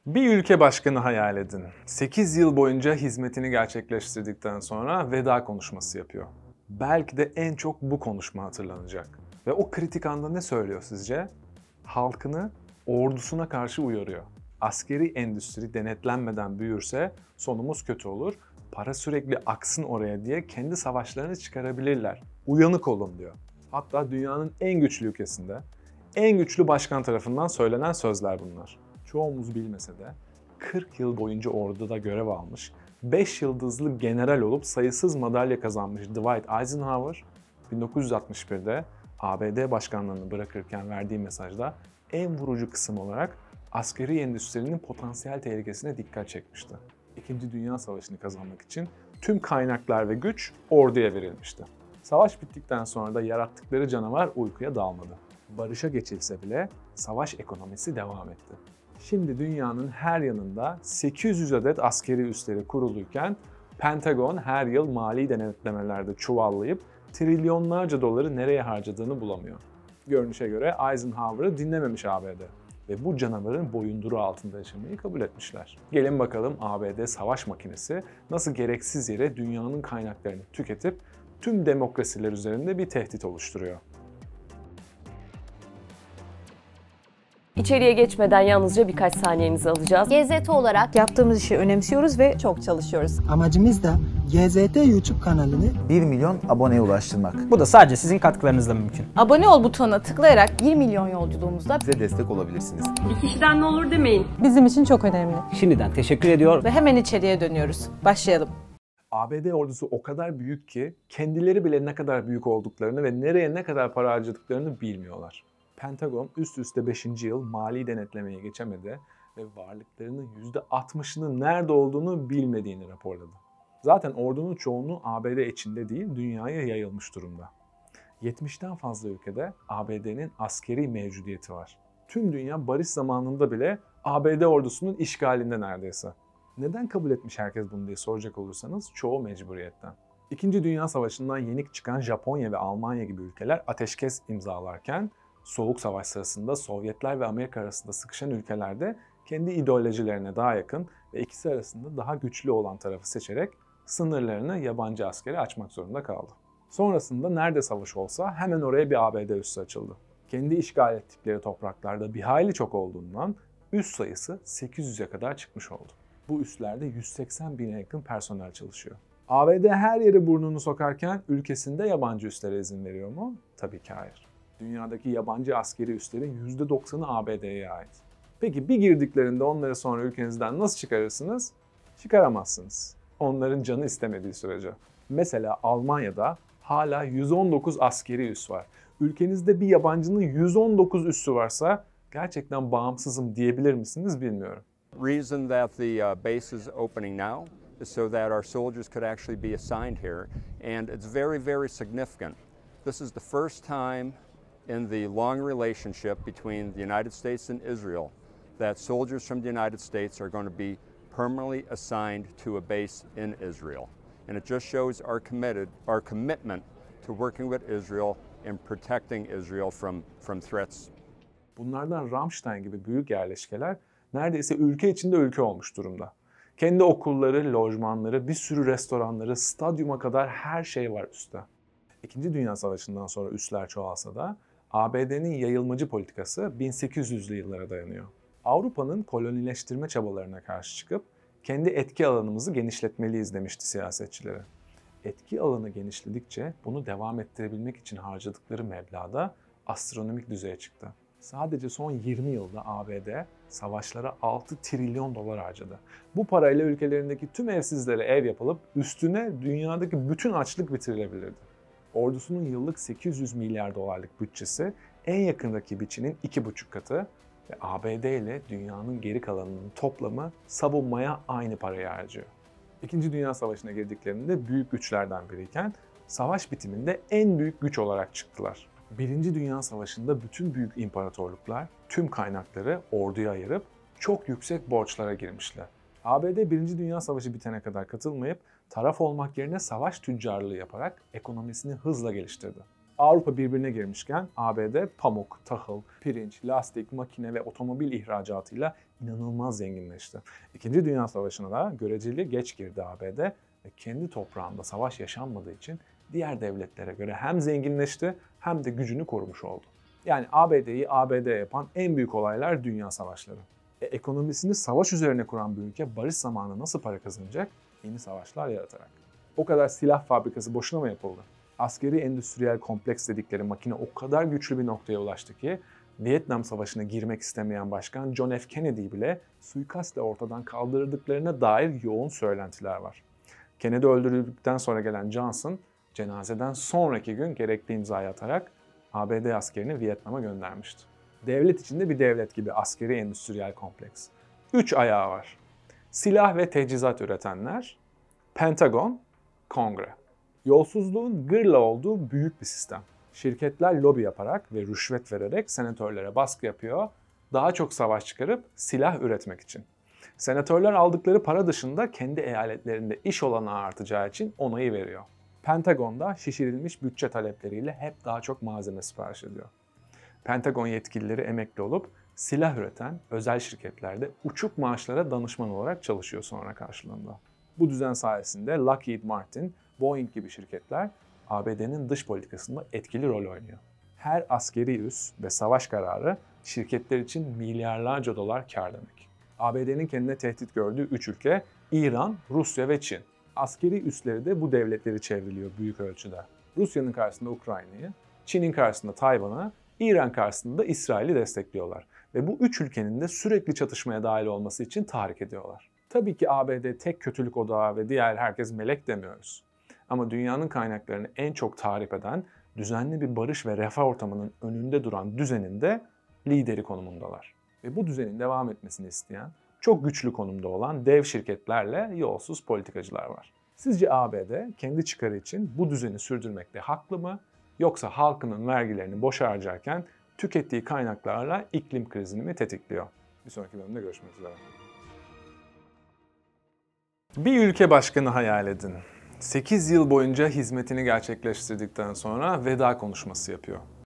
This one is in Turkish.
Bir ülke başkanı hayal edin. 8 yıl boyunca hizmetini gerçekleştirdikten sonra veda konuşması yapıyor. Belki de en çok bu konuşma hatırlanacak. Ve o kritik anda ne söylüyor sizce? Halkını ordusuna karşı uyarıyor. Askeri endüstri denetlenmeden büyürse sonumuz kötü olur. Para sürekli aksın oraya diye kendi savaşlarını çıkarabilirler. Uyanık olun diyor. Hatta dünyanın en güçlü ülkesinde, en güçlü başkan tarafından söylenen sözler bunlar. Çoğumuz bilmese de 40 yıl boyunca orduda görev almış, 5 yıldızlı general olup sayısız madalya kazanmış Dwight Eisenhower, 1961'de ABD başkanlığını bırakırken verdiği mesajda en vurucu kısım olarak askeri endüstrinin potansiyel tehlikesine dikkat çekmişti. İkinci Dünya Savaşı'nı kazanmak için tüm kaynaklar ve güç orduya verilmişti. Savaş bittikten sonra da yarattıkları canavar uykuya dalmadı. Barışa geçilse bile savaş ekonomisi devam etti. Şimdi dünyanın her yanında 800 adet askeri üsleri kuruluyken Pentagon her yıl mali denetlemelerde çuvallayıp trilyonlarca doları nereye harcadığını bulamıyor. Görünüşe göre Eisenhower'ı dinlememiş ABD ve bu canavarın boyunduruğu altında yaşamayı kabul etmişler. Gelin bakalım ABD savaş makinesi nasıl gereksiz yere dünyanın kaynaklarını tüketip tüm demokrasiler üzerinde bir tehdit oluşturuyor. İçeriye geçmeden yalnızca birkaç saniyenizi alacağız. GZT olarak yaptığımız işi önemsiyoruz ve çok çalışıyoruz. Amacımız da GZT YouTube kanalını 1 milyon aboneye ulaştırmak. Bu da sadece sizin katkılarınızla mümkün. Abone ol butonuna tıklayarak 1 milyon yolculuğumuzda Bize destek olabilirsiniz. Bir kişiden ne olur demeyin. bizim için çok önemli. Şimdiden teşekkür ediyor. Ve hemen içeriye dönüyoruz. Başlayalım. ABD ordusu o kadar büyük ki kendileri bile ne kadar büyük olduklarını ve nereye ne kadar para harcadıklarını bilmiyorlar. Pentagon üst üste 5. yıl mali denetlemeye geçemedi ve varlıklarının %60'ının nerede olduğunu bilmediğini raporladı. Zaten ordunun çoğunluğu ABD içinde değil, dünyaya yayılmış durumda. 70'ten fazla ülkede ABD'nin askeri mevcudiyeti var. Tüm dünya barış zamanında bile ABD ordusunun işgalinde neredeyse. Neden kabul etmiş herkes bunu diye soracak olursanız çoğu mecburiyetten. İkinci Dünya Savaşı'ndan yenik çıkan Japonya ve Almanya gibi ülkeler ateşkes imzalarken Soğuk Savaş sırasında Sovyetler ve Amerika arasında sıkışan ülkelerde kendi ideolojilerine daha yakın ve ikisi arasında daha güçlü olan tarafı seçerek sınırlarını yabancı askere açmak zorunda kaldı. Sonrasında nerede savaş olsa hemen oraya bir ABD üssü açıldı. Kendi işgal ettikleri topraklarda bir hayli çok olduğundan üs sayısı 800'e kadar çıkmış oldu. Bu üslerde 180 bine yakın personel çalışıyor. ABD her yere burnunu sokarken ülkesinde yabancı üslere izin veriyor mu? Tabii ki hayır. Dünyadaki yabancı askeri üslerin %90'ı ABD'ye ait. Peki bir girdiklerinde onları sonra ülkenizden nasıl çıkarırsınız? Çıkaramazsınız. Onların canı istemediği sürece. Mesela Almanya'da hala 119 askeri üs var. Ülkenizde bir yabancının 119 üssü varsa gerçekten bağımsızım diyebilir misiniz bilmiyorum. Reason that the base is opening now is so that our soldiers could actually be assigned here, and it's very, very significant. This is the first time in the long relationship between the United States and Israel that soldiers from the United States are going to be permanently assigned to a base in Israel. And it just shows our commitment to working with Israel and protecting Israel from threats. Bunlardan Ramstein gibi büyük yerleşkeler neredeyse ülke içinde ülke olmuş durumda. Kendi okulları, lojmanları, bir sürü restoranları, stadyuma kadar her şey var üstte. İkinci Dünya Savaşı'ndan sonra üsler çoğalsa da ABD'nin yayılmacı politikası 1800'lü yıllara dayanıyor. Avrupa'nın kolonileştirme çabalarına karşı çıkıp kendi etki alanımızı genişletmeliyiz demişti siyasetçilere. Etki alanı genişledikçe bunu devam ettirebilmek için harcadıkları meblağ da astronomik düzeye çıktı. Sadece son 20 yılda ABD savaşlara 6 trilyon dolar harcadı. Bu parayla ülkelerindeki tüm evsizlere ev yapılıp üstüne dünyadaki bütün açlık bitirilebilirdi. Ordusunun yıllık 800 milyar dolarlık bütçesi en yakın rakibi Çin'in 2,5 katı ve ABD ile dünyanın geri kalanının toplamı savunmaya aynı parayı harcıyor. İkinci Dünya Savaşı'na girdiklerinde büyük güçlerden biriyken savaş bitiminde en büyük güç olarak çıktılar. Birinci Dünya Savaşı'nda bütün büyük imparatorluklar tüm kaynakları orduya ayırıp çok yüksek borçlara girmişler. ABD Birinci Dünya Savaşı bitene kadar katılmayıp taraf olmak yerine savaş tüccarlığı yaparak ekonomisini hızla geliştirdi. Avrupa birbirine girmişken ABD pamuk, tahıl, pirinç, lastik, makine ve otomobil ihracatıyla İnanılmaz zenginleşti. İkinci Dünya Savaşı'na da göreceli geç girdi ABD ve kendi toprağında savaş yaşanmadığı için diğer devletlere göre hem zenginleşti hem de gücünü korumuş oldu. Yani ABD'yi ABD yapan en büyük olaylar dünya savaşları. Ekonomisini savaş üzerine kuran bir ülke barış zamanı nasıl para kazanacak? Yeni savaşlar yaratarak. O kadar silah fabrikası boşuna mı yapıldı? Askeri endüstriyel kompleks dedikleri makine o kadar güçlü bir noktaya ulaştı ki Vietnam Savaşı'na girmek istemeyen başkan John F. Kennedy bile suikastle ortadan kaldırıldıklarına dair yoğun söylentiler var. Kennedy öldürüldükten sonra gelen Johnson, cenazeden sonraki gün gerekli imzayı atarak ABD askerini Vietnam'a göndermişti. Devlet içinde bir devlet gibi askeri endüstriyel kompleks. 3 ayağı var. Silah ve teçhizat üretenler, Pentagon, Kongre. Yolsuzluğun gırla olduğu büyük bir sistem. Şirketler lobi yaparak ve rüşvet vererek senatörlere baskı yapıyor, daha çok savaş çıkarıp silah üretmek için. Senatörler aldıkları para dışında kendi eyaletlerinde iş olanağı artacağı için onayı veriyor. Pentagon'da şişirilmiş bütçe talepleriyle hep daha çok malzeme sipariş ediyor. Pentagon yetkilileri emekli olup silah üreten özel şirketlerde uçuk maaşlara danışman olarak çalışıyor sonra karşılığında. Bu düzen sayesinde Lockheed Martin, Boeing gibi şirketler ABD'nin dış politikasında etkili rol oynuyor. Her askeri üs ve savaş kararı şirketler için milyarlarca dolar kar demek. ABD'nin kendine tehdit gördüğü 3 ülke İran, Rusya ve Çin. Askeri üsleri de bu devletleri çevriliyor büyük ölçüde. Rusya'nın karşısında Ukrayna'yı, Çin'in karşısında Tayvan'ı, İran karşısında da İsrail'i destekliyorlar. Ve bu 3 ülkenin de sürekli çatışmaya dahil olması için tahrik ediyorlar. Tabii ki ABD tek kötülük odağı ve diğer herkes melek demiyoruz. Ama dünyanın kaynaklarını en çok tahrip eden, düzenli bir barış ve refah ortamının önünde duran düzenin de lideri konumundalar. Ve bu düzenin devam etmesini isteyen, çok güçlü konumda olan dev şirketlerle yolsuz politikacılar var. Sizce ABD kendi çıkarı için bu düzeni sürdürmekte haklı mı? Yoksa halkının vergilerini boş harcarken tükettiği kaynaklarla iklim krizini mi tetikliyor? Bir sonraki bölümde görüşmek üzere. Bir ülke başkanı hayal edin. 8 yıl boyunca hizmetini gerçekleştirdikten sonra veda konuşması yapıyor.